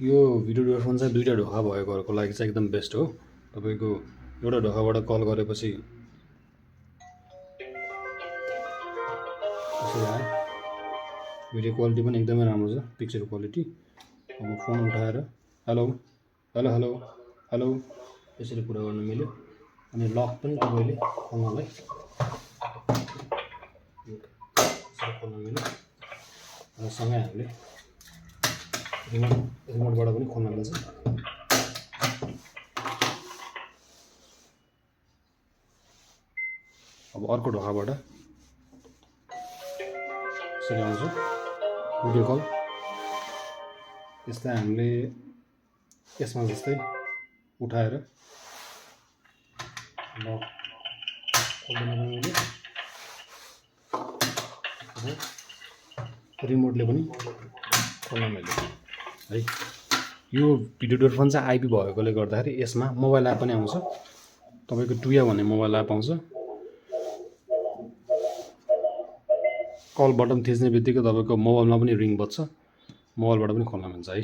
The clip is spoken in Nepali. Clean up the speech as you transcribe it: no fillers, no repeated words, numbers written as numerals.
यो भिडियो डोरफोन चाहिँ दुईवटा ढोका भएकोहरूको लागि चाहिँ एकदम बेस्ट हो। तपाईँको एउटा ढोकाबाट कल गरेपछि यसरी आयो, भिडियो क्वालिटी पनि एकदमै राम्रो छ, पिक्चर क्वालिटी। अब फोन उठाएर हेलो हेलो हेलो हेलो यसरी कुरा गर्न मिल्यो। अनि लक पनि तपाईँले खोल्नलाई खोल्न मिल्यो र सँगै हामीले रिमोटबाट पनि खोल्न मिल्छ। अब अर्को ढोकाबाट यसरी आउँछ भिडियो कल। यसलाई हामीले यसमा जस्तै उठाएर लक खोल्न पनि मिल्यो, रिमोटले पनि खोल्न मिल्यो है। यो भिडियो डोरफोन चाहिँ आइपी भएकोले गर्दाखेरि यसमा मोबाइल एप पनि आउँछ। तपाईँको टुया भन्ने मोबाइल एप आउँछ। कल बटन थिच्ने बित्तिकै तपाईँको मोबाइलमा पनि रिङ बज्छ, मोबाइलबाट पनि खोल्न मिल्छ है।